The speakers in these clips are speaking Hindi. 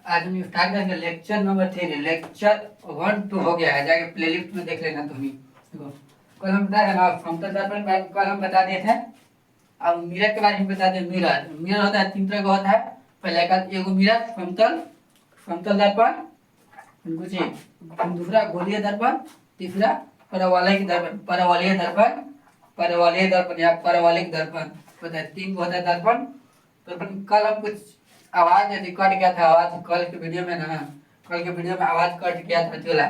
आज हम स्टार्ट करेंगे लेक्चर नंबर 3। लेक्चर 1-2 हो गया है, जाके प्लेलिस्ट में देख लेना तुम ही। देखो कल हम बताया ना समतल दर्पण के बारे में, कल हम बता दिए थे। अब मिरर के बारे में बता दें। मिरर मिरर होता है 3 तरह का होता है। पहले का एगो मिरर समतल समतल दर्पण, दूसरा गोलीय दर्पण, तीसरा परवलयिक दर्पण। परवलयिक दर्पण, परवलयिक दर्पण या परवलयिक दर्पण होता है। 3 होता है दर्पण। तो कल हम कुछ आवाज रिकॉर्ड किया था। आवाज कल के वीडियो में ना, कल के वीडियो में आवाज कट किया था चला।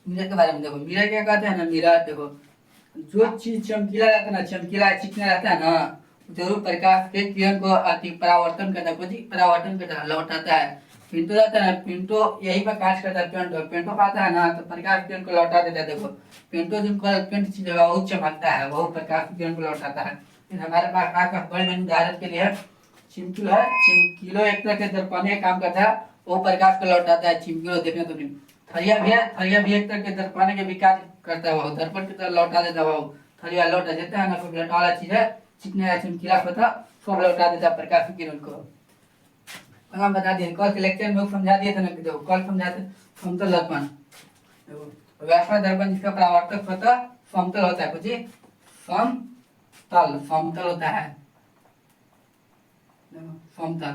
मिरर के बारे में देखो, मिरर क्या कहते हैं ना, मिरर देखो जो चीज चमकीला रहता है ना, चमकीला चिकना रहता है ना, जरूर प्रकाश के किरण को अति परावर्तन करता है, कुछ परावर्तन करता है, लौटाता है। पिंटो रहता है ना, पिंटो यही पर काज करता है। पिंटो पिंटो पाता है ना तो प्रकाश किरण को लौटा देता है। देखो पिंटो जो पेंट चीज है वो चमकता है, वो प्रकाश किरण को लौटाता है। फिर हमारे पास आकाश बड़े में उदाहरण के लिए चिमकिलो है। चिमकिलो एक तरह के दर्पण काम करता है, वो प्रकाश को लौटाता है। चिमकिलो देखने तो नहीं। थरिया भी है, थरिया भी एक तरह के दर्पण के विकास करता है, वो दर्पण की तरह लौटा देता है। वो थरिया लौटा देता है ना, कोई लौटा वाला चीज है चिकना चिमकिला होता सब लौटा देता है प्रकाश की किरण को। हम बता दिए कल के लेक्चर में समझा दिए थे ना कि देखो कल समझाते समतल दर्पण। देखो वैसा दर्पण जिसका परावर्तक होता समतल होता है, कुछ समतल समतल होता है। समतल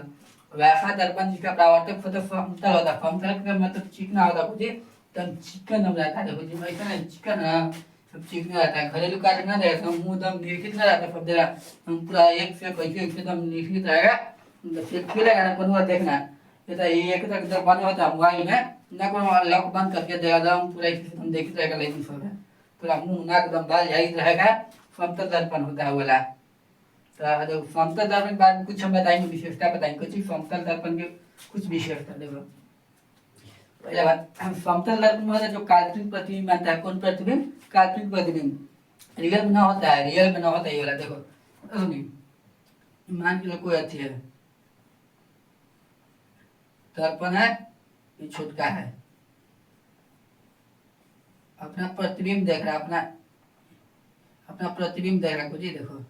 वैसा दर्पण जिसका परावर्तक होता समतल होता है। समतल का मतलब चिकना होता है, कुछ एकदम चिकन दम रहता है। देखो जिसमें ऐसा ना चिकन ना सब चिकना रहता है। घरेलू कार्य ना रहता है, मुंह दम निर्खित ना रहता है। सब जगह हम पूरा एक से कैसे एकदम निर्खित रहेगा, खेलेगा ना कोनो देखना। जैसा ये एक तक दर्पण होता है मोबाइल में ना, कोनो लॉक बंद करके देगा एकदम पूरा एकदम देखित रहेगा। लेकिन सब पूरा मुंह नाक एकदम बाल जाहिर रहेगा, समतल दर्पण होता है वाला। तो समतल दर्पण के बारे में कुछ हम बताएंगे, विशेषता बताएंगे कुछ समतल दर्पण के कुछ विशेषता। देखो पहले बात समतल दर्पण में होता है जो काल्पनिक प्रतिबिंब बनता है। कौन प्रतिबिंब? काल्पनिक प्रतिबिंब। रियल में ना होता है, रियल में ना होता है ये वाला। देखो नहीं मान के लो कोई अच्छी है दर्पण है, ये छुटका है, अपना प्रतिबिंब देख रहा है, अपना अपना प्रतिबिंब देख रहा है कुछ ही। देखो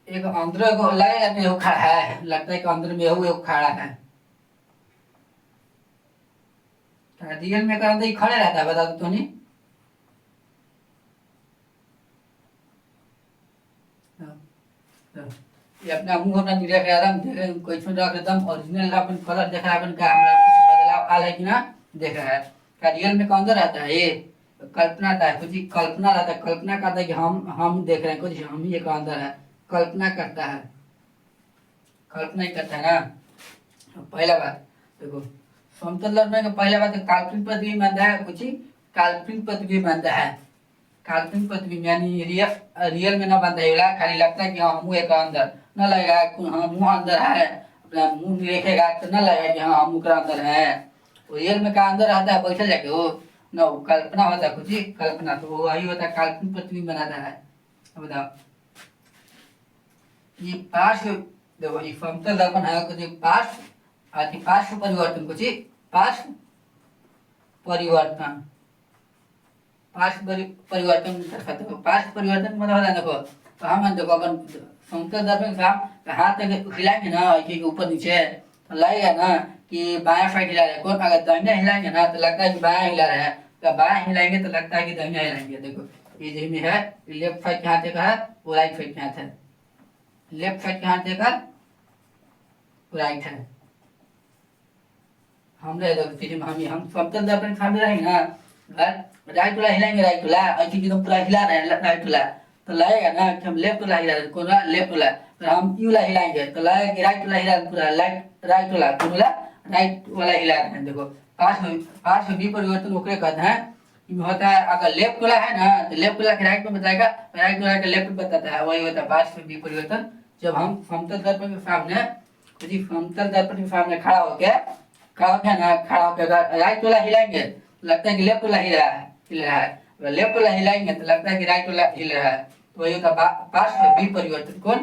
एक अंदर को लगेगा नहीं, वो खड़ा है, लगता है कि अंदर में वो खड़ा है। रियल में अंदर ही खड़े रहता है, बता दो तो नहीं। ये अपना मुंह अपना नहीं देख रहा, देख रहे कोई छोड़ रहा एकदम ओरिजिनल अपन कलर देख रहा है, अपन का हमरा कुछ बदलाव आ रहा है कि ना देख रहा है। क्या रियल में कौन रहता है? ये कल्पना का है, कुछ कल्पना रहता है। कल्पना करता है कि हम देख रहे हैं कुछ, हम ही एक अंदर है, कल्पना करता है, कल्पना ही करता है ना। पहला बात देखो समतल दर्पण का पहला बात काल्पनिक प्रतिबिंब बनता है, कुछ काल्पनिक प्रतिबिंब बनता है। काल्पनिक प्रतिबिंब यानी रियल में ना बनता है, खाली लगता है कि हाँ हम एक अंदर न लगेगा। हाँ मुँह अंदर है, अपना मुँह देखेगा तो न लगेगा कि हाँ हम ओकरा अंदर है। रियल में का अंदर रहता है बैठल जाके वो न, कल्पना होता है कुछ कल्पना, तो वो वही होता है काल्पनिक प्रतिबिंब बनाता है। बताओ ये पार्श्व देखो ये समतल दर्पण है, कुछ पार्श्व पार्श्व परिवर्तन, कुछ पार्श्व परिवर्तन, पार्श्व परिवर्तन दर्शाते हो। पार्श्व परिवर्तन मतलब होता है देखो तो हम देखो अपन समतल दर्पण का हाथ हिलाएंगे ना ऐसे ऊपर नीचे तो लगेगा ना कि बायां साइड हिला रहे हैं। कौन अगर दाहिना हिलाएंगे ना तो लगता है कि बायां हिला रहे हैं, तो बायां हिलाएंगे तो लगता है कि दाहिना हिलाएंगे। देखो ये जिसमें है लेफ्ट साइड के हाथ का है, वो राइट साइड के हाथ है। लेफ्ट साइड के हाथ देकर राइट है। हमने हम समतल दर्पण के सामने रहेंगे ना, राइट वाला हिलाएंगे, राइट वाला ऐसे एकदम पूरा हिला रहे हैं राइट वाला तो लगेगा ना कि हम लेफ्ट वाला हिला रहे हैं। कौन लेफ्ट वाला, फिर हम यू वाला हिलाएंगे तो लगेगा कि राइट वाला हिला रहे हैं, पूरा राइट वाला कौन वाला राइट वाला हिला रहे हैं। देखो पार्श्व विपरिवर्तन ओकरे कहते हैं। होता है अगर लेफ्ट वाला है ना तो लेफ्ट वाला के राइट में बताएगा, राइट वाला के लेफ्ट में बताता है, वही होता है पार्श्व विपरिवर्तन। जब हम समतल दर्पण के सामने समतल दर्पण के सामने खड़ा होके ना, खड़ा होकर राइट वाला हिलाएंगे लगता है कि लेफ्ट वाला हिल रहा है, लेफ्ट वाला हिलाएंगे तो लगता है कि राइट वाला हिल रहा है। तो वही होता है पार्श्व विपरिवर्तन। कौन?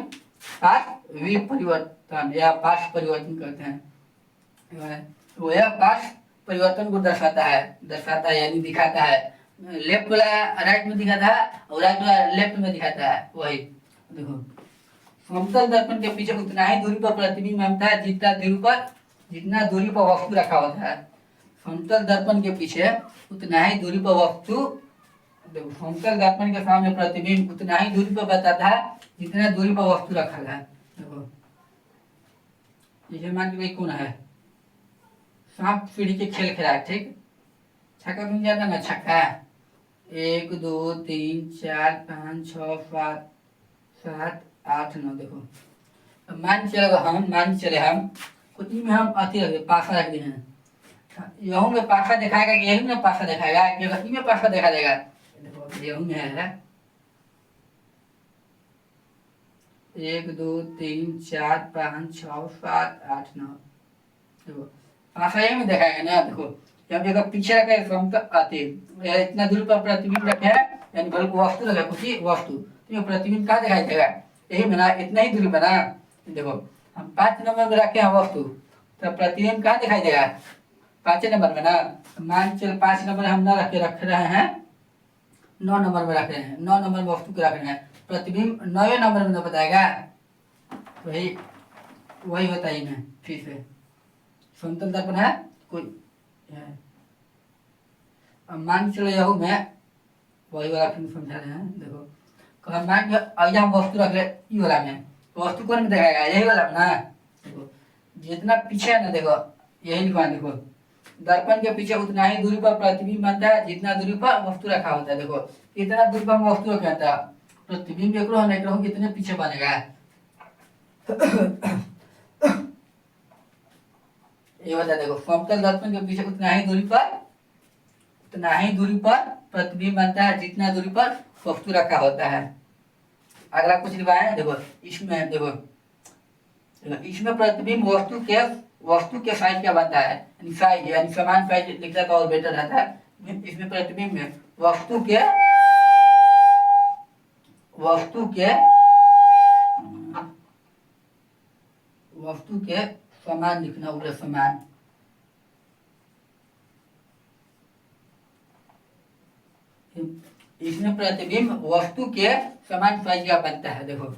पार्श्व विपरिवर्तन या पार्श्व परिवर्तन कहते हैं। तो यह पार्श्व परिवर्तन को दर्शाता है यानी दिखाता है। लेफ्ट वाला राइट में दिखाता है और राइट वाला लेफ्ट में दिखाता है। वही देखो समतल दर्पण के पीछे उतना ही दूरी पर प्रतिबिंब बनता है जितना दूरी पर वस्तु रखा होता है। समतल दर्पण के पीछे उतना ही दूरी पर वस्तु, देखो समतल दर्पण के सामने प्रतिबिंब उतना ही दूरी पर बताता है जितना दूरी पर वस्तु रखा है। देखो जैसे मान के भाई कौन है, सांप सीढ़ी के खेल खेला है, ठीक, छक्का बन जाता ना, छक्का 1 2 3 4 5 6 7 7 8 9। देखो अब मान चले हम कुछ में हम अति रख पासा रख दिए हैं, यहूं में पासा दिखाएगा कि यही में पासा दिखाएगा कि इसी में पासा दिखा देगा। देखो यहूं में है 1 2 3 4 5 6 7 8 9। देखो पासा यही में दिखाएगा ना। देखो जब जगह पीछे रखे समतल आते इतना दूर पर प्रतिबिंब रखे है, यानी बल्कि वस्तु रखे कुछ वस्तु, तो प्रतिबिंब कहाँ दिखाई देगा, यही में ना, इतना ही दूरी बना। देखो हम 5 नंबर में रखे हैं वस्तु, तो प्रतिबिंब कहाँ दिखाई देगा, 5 नंबर में ना। मान चल 5 नंबर हम ना रख रहे हैं, 9 नंबर में रख रहे हैं, 9 नंबर में वस्तु को रख रहे हैं, प्रतिबिंब 9वें नंबर में तो बताएगा। वही वही होता है इनमें फिर से समतल दर्पण है कोई है। अब मान चलो यहू में वही वाला फिर समझा रहे हैं। देखो कहा मान अगर हम वस्तु रख ले ये वाला में, तो वस्तु कौन में दिखाएगा, यही वाला में ना। देखो जितना पीछे है ना, देखो यही लिखवा, देखो दर्पण के पीछे उतना ही दूरी पर प्रतिबिंब बनता है जितना दूरी पर वस्तु रखा होता है। देखो इतना दूरी पर हम वस्तु रखा था, प्रतिबिंब एक रो कितने पीछे बनेगा। ये बता, देखो समतल दर्पण के पीछे उतना ही दूरी पर प्रतिबिंब बनता है जितना दूरी पर वस्तु रखा होता है। अगला कुछ लिखवाए, देखो इसमें प्रतिबिंब वस्तु के साइज क्या बनता है, साइज यानी समान साइज लिखता तो और बेटर रहता है। इसमें प्रतिबिंब में वस्तु के समान लिखना, उग्र समान। इसमें प्रतिबिंब वस्तु के समान साइज का बनता है। देखो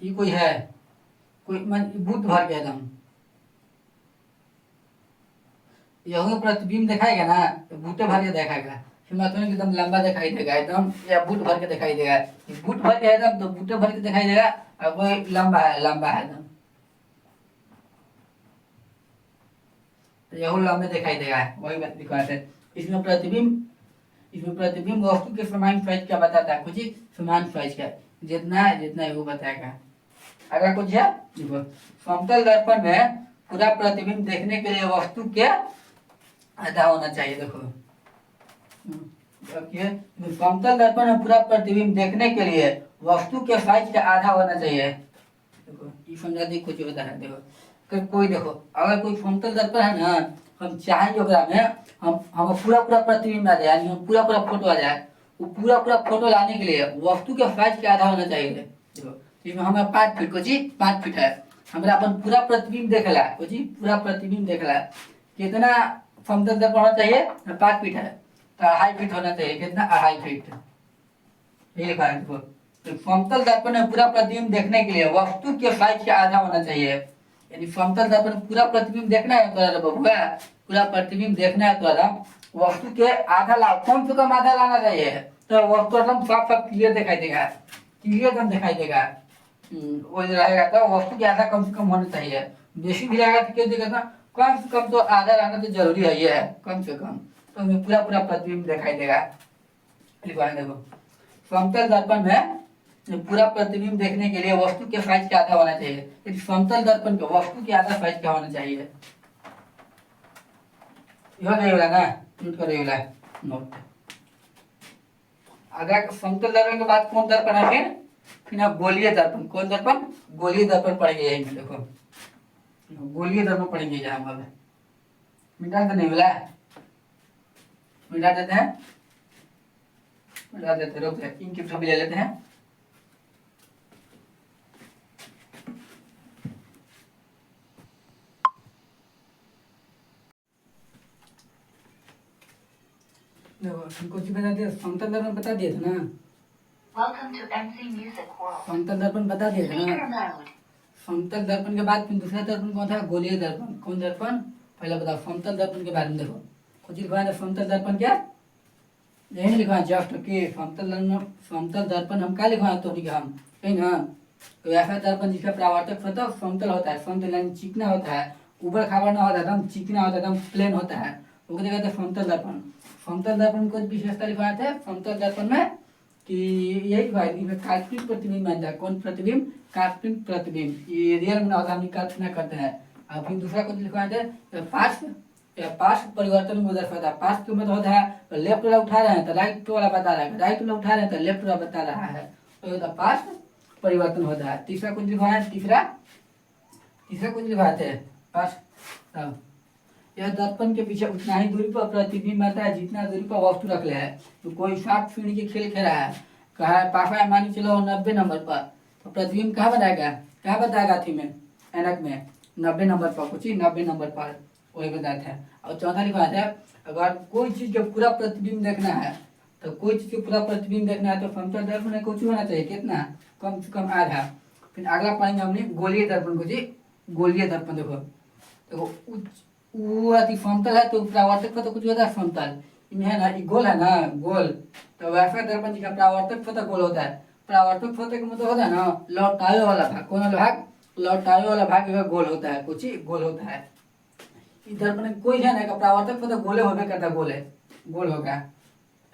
ये कोई है, कोई मन बुत भर गया एकदम, यही प्रतिबिंब दिखाएगा ना, तो बूटे भर के दिखाएगा, एकदम लंबा दिखाई देगा एकदम, या बूट भर के दिखाई देगा। बूट भर के एकदम तो बूटे भर के दिखाई देगा, और वो लंबा है एकदम, तो यही लंबे दिखाई देगा। वही बात दिखाते हैं। इसमें प्रतिबिंब वस्तु के समान साइज का बताता है, कुछ समान साइज का, जितना वो बताएगा। अगर कुछ है, देखो समतल दर्पण में पूरा प्रतिबिंब देखने के लिए वस्तु के आधा होना चाहिए। देखो समतल दर्पण में पूरा प्रतिबिंब देखने के लिए वस्तु के साइज का आधा होना चाहिए। देखो ये समझा दी कुछ होता है। देखो कोई देखो अगर कोई समतल दर्पण है ना, हम चाहेंगे में हम पूरा प्रतिबिंब आ जाए, यानी हम पूरा फोटो आ जाए, वो पूरा फोटो लाने के लिए वस्तु के साइज का आधा होना चाहिए। देखो इसमें हमें 5 फीट को 5 फीट है, हमारा अपन पूरा प्रतिबिंब देखला पूरा प्रतिबिंब देखला, कितना समतल दर्पण होना चाहिए, 5 फीट है, तो 2.5 फीट होना चाहिए, कितना 2.5 फीट। ये लिखा है। देखो तो समतल दर्पण में पूरा प्रतिबिंब देखने के लिए वस्तु के साइज का आधा होना चाहिए, यानी समतल दर्पण पूरा प्रतिबिंब देखना है तो बबुआ, पूरा प्रतिबिंब देखना है तो वस्तु के आधा ला, कम से कम आधा लाना चाहिए, तो वस्तु एकदम साफ क्लियर दिखाई देगा, क्लियर एकदम दिखाई देगा। वो रहेगा तो वस्तु के आधा कम से कम होना चाहिए, बेसी भी रहेगा तो क्यों दिखेगा, कम से कम तो आधा लाना तो जरूरी है, ये है कम से कम, तो हमें पूरा प्रतिबिंब दिखाई देगा। देखो समतल दर्पण में पूरा प्रतिबिंब देखने के लिए वस्तु के साइज का आधा होना चाहिए, यदि समतल दर्पण के वस्तु के आधा साइज का होना चाहिए। यह नहीं होला ना, नोट करो होला नोट। अगर समतल दर्पण के बाद कौन दर्पण है, फिर आप गोलीय दर्पण, कौन दर्पण, गोलीय दर्पण पढ़ेंगे यही में। देखो गोलीय दर्पण पढ़ेंगे यहाँ पर, मिटा तो नहीं होला, मिटा देते हैं, मिटा देते, रोक इनकी भी ले लेते हैं। देखो कुछ बता दिया, समतल दर्पण बता दिए थे ना, Welcome to MC Music World. समतल दर्पण बता दिया था Speaker ना। mode. समतल दर्पण के बाद फिर दूसरा दर्पण कौन था, गोलीय दर्पण। कौन दर्पण, पहले बताओ समतल दर्पण के बारे में। देखो कुछ लिखवा है समतल दर्पण क्या, यही लिखवा है जस्ट कि समतल दर्पण हम क्या लिखवा है तो हम कहीं ना, तो ऐसा दर्पण जिसका परावर्तक सतह समतल होता है, समतल यानी चिकना होता है, ऊबड़ खाबड़ ना होता है, एकदम चिकना होता है, एकदम प्लेन होता है, वो कहते हैं समतल दर्पण। समतल दर्पण को विशेषता लिखवाए थे समतल दर्पण में कि यही भाई इसमें काल्पनिक प्रतिबिंब बनता है। कौन प्रतिबिंब, काल्पनिक प्रतिबिंब, ये रियल में ना होता, हम कल्पना करते हैं। और फिर दूसरा कुछ लिखवाए थे पार्श्व, पार्श्व परिवर्तन को दर्शाता है। पार्श्व का मतलब होता है लेफ्ट वाला उठा रहे हैं तो राइट वाला बता रहा है, राइट वाला उठा रहे हैं तो लेफ्ट वाला बता रहा है, तो पार्श्व परिवर्तन होता है। तीसरा कुछ लिखवाया, तीसरा कुछ लिखवाए थे पार्श्व, यह दर्पण के पीछे उतना ही दूरी पर प्रतिबिंब आता है जितना दूरी पर वस्तु रख ले है। तो कोई 60 फीट के खेल खेला है, कहा है पापा मानी चलो 90 नंबर पर, तो प्रतिबिंब कहाँ बताएगा, कहाँ बताएगा थी में एनक में 90 नंबर पर, कुछ 90 नंबर पर वही बताया था। और चौथा लिखा था अगर कोई चीज का पूरा प्रतिबिंब देखना है, तो कोई चीज का पूरा प्रतिबिंब देखना है तो समतल दर्पण में कुछ होना चाहिए कितना, कम से कम आधा। फिर अगला पढ़ेंगे हमने गोलीय दर्पण को जी, गोलीय दर्पण। देखो देखो वो अति समतल है तो परावर्तक पथ कुछ होता है समतल, इनमें है ना ये गोल है ना, गोल, तो वैसा दर्पण जी का परावर्तक पथ गोल होता है। परावर्तक पथ का मतलब होता है ना लौटावे वाला भाग, कौन वाला भाग, लौटावे वाला भाग गोल होता है, कुछ गोल होता है। इस दर्पण में कोई है ना का परावर्तक पथ गोले होने करता, गोल है, गोल होगा।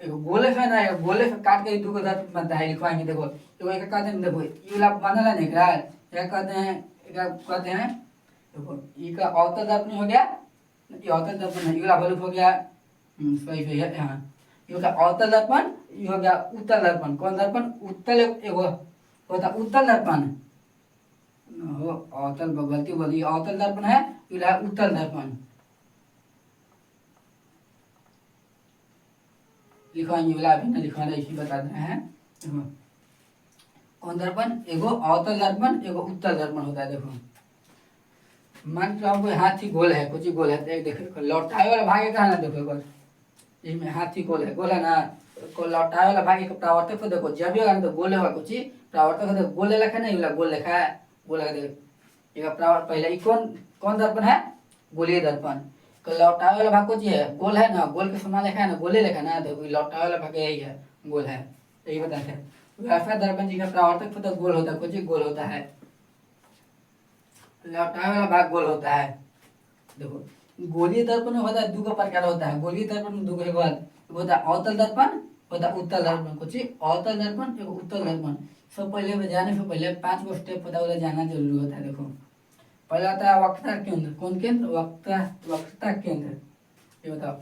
एक गोले है ना, एक गोले से काट के दो दर्पण बनता है, लिखवाएंगे। देखो तो एक कहते हैं, देखो ये वाला बनल है ना, क्या कहते हैं, कहते हैं देखो ये का अवतल दर्पण हो गया, ये अवतल दर्पण है, ये वाला बल्ब हो गया, सही सही है, हाँ ये हो गया अवतल दर्पण, ये हो गया उत्तल दर्पण। कौन दर्पण, उत्तल एगो होता उत्तल दर्पण हो, अवतल गलती बोली, अवतल दर्पण है, ये वाला उत्तल दर्पण। लिखवाएंगे वाला अभी ना लिखवाना, इसी बता रहे हैं। देखो कौन दर्पण, एगो अवतल दर्पण, एगो उत्तल दर्पण होता है। देखो मान लो कोई हाथी गोल है, कुछ गोल है, एक देखो लौटाए वाला भाग का है ना, देखो एक इसमें हाथी गोल है ना, को लौटाए वाला भाग एक परावर्तक को देखो जब भी होगा तो गोल होगा, कुछ परावर्तक देखो गोल लिखा है ना, गोल लिखा है, गोल लगा देखो एक परावर्तक पहले ये कौन कौन दर्पण है, गोलीय दर्पण। तो लौटाए वाला भाग कुछ है, गोल है ना, गोल के समान लिखा है ना, गोले लिखा है ना, देखो लौटाए वाला भाग यही है, गोल है, यही बताते हैं। वैसा दर्पण जी का परावर्तक तो गोल होता है, कुछ गोल होता है, लौटाए वाला भाग गोल होता है। देखो गोलीय दर्पण में होता है दो प्रकार होता है, गोलीय दर्पण में दो होता है अवतल दर्पण, होता है उत्तल दर्पण, कुछ अवतल दर्पण एगो उत्तल दर्पण। सब पहले जाने से पहले 5 गो स्टेप पता वाला जाना जरूरी होता है। देखो पहला आता है वक्रता केंद्र, कौन केंद्र, वक्रता केंद्र, ये बताओ,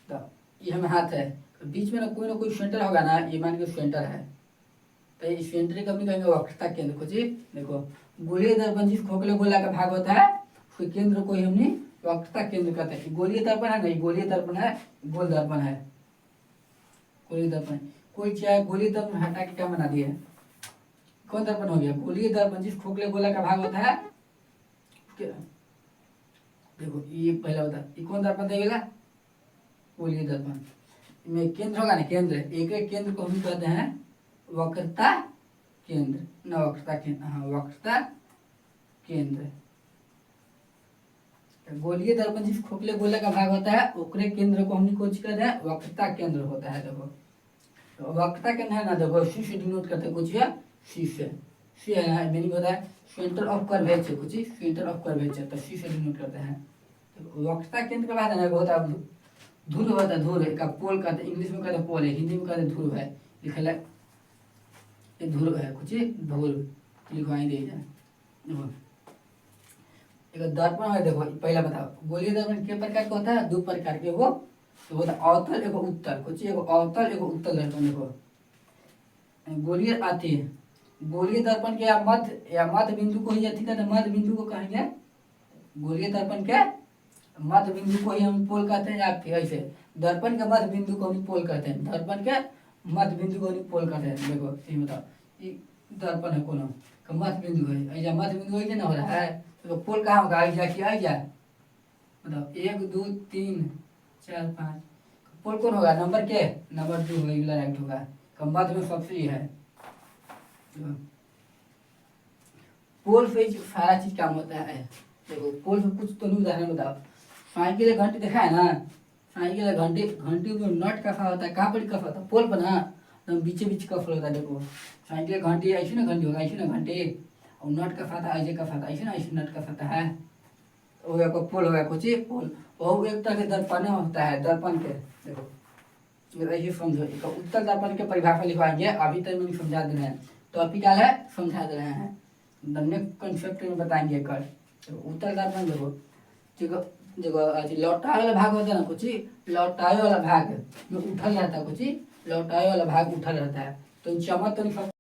तो ये हमें हाथ है, तो बीच में ना कोई सेंटर होगा ना, ये मान के सेंटर है, तो इस सेंटर का भी कहेंगे वक्रता केंद्र। कुछ देखो गोलीय दर्पण जिस खोखले गोला का भाग होता है उसके केंद्र को ही हमने वक्रता केंद्र कहते हैं। गोलीय दर्पण है नहीं, गोलीय दर्पण है, गोल दर्पण है, गोलीय दर्पण। कोई चाहे गोलीय दर्पण हटा के क्या बना दिया है, कौन दर्पण हो गया, गोलीय दर्पण जिस खोखले गोला का भाग होता है। देखो ये पहला होता है, ये कौन दर्पण देगा, गोलीय दर्पण में केंद्र होगा ना, केंद्र, एक केंद्र को हम कहते हैं वक्रता केंद्र, न वक्रता केंद्र, हाँ वक्रता केंद्र। गोलीय दर्पण जिस खोखले गोले का भाग होता है ओकरे केंद्र को हमने कुछ कहते हैं वक्रता केंद्र होता है। देखो तो वक्रता केंद्र है ना, देखो सी से डिनोट करते हैं, कुछ है सी से, सी है ना मीनिंग होता है सेंटर ऑफ कर्वेचर, कुछ सेंटर ऑफ कर्वेचर, तो सी से डिनोट करते हैं। तो वक्रता केंद्र के बाद है ना होता है ध्रुव, होता है ध्रुव का पोल कहते हैं, इंग्लिश में कहते हैं पोल है, हिंदी में कहते हैं ध्रुव है, लिखल है ये ध्रुव है, कुछ ध्रुव लिखवाई दे जाए। एक दर्पण है, देखो पहला बताओ गोलीय दर्पण के प्रकार का होता है, दो प्रकार के, वो तो होता है अवतल एगो उत्तल, कुछ एगो अवतल एगो उत्तल दर्पण। देखो गोलीय आती है, गोलीय दर्पण के मध्य बिंदु को ही अथी कहते हैं, मध्य बिंदु को कहेंगे गोलीय दर्पण के मध्य बिंदु को ही हम पोल कहते हैं, आपके ऐसे दर्पण के मध्य बिंदु को हम पोल कहते हैं, दर्पण के मध्य बिंदु को हम पोल कहते हैं। देखो ये बताओ ये दर्पण है कोनो का मध्य बिंदु है, ऐसा मध्य बिंदु ऐसे ना हो रहा है, तो पोल कहाँ होगा, आई जा कि आई जा, बताओ 1 2 3 4 5, पोल कौन होगा, नंबर के नंबर 2 होगा, राइट होगा। संबंध में सबसे ही है। पोल पे सारा चीज काम होता है। देखो पोल पे कुछ तो नहीं उदाहरण बताओ। साइकिल या घंटी देखा है ना, साइकिल या घंटी, घंटी में नट कसा होता है, कहाँ पर कसा होता है, पोल पर ना, तो बीचे बीच कफ होता है। देखो साइकिल या घंटी ऐसी ना घंटी होगा, ऐसी ना घंटी, और नट का फाता ऐसे का फाता, ऐसे ना ऐसे नट का फाता है, हो गया को पोल, हो गया कुछ पोल। वो एक तरह के दर्पण होता है, दर्पण के। देखो ये समझो, एक उत्तर दर्पण के परिभाषा लिखवाएंगे, अभी तक नहीं समझा दे रहे हैं, टॉपिक क्या है समझा दे रहे हैं, नेक्स्ट कंसेप्ट में बताएंगे कर। तो उत्तर दर्पण देखो, देखो देखो लौटाए वाला भाग होता है ना, कुछ लौटाए वाला भाग में उठल रहता है, कुछ लौटाए वाला भाग उठल रहता है, तो चमक तो नहीं सब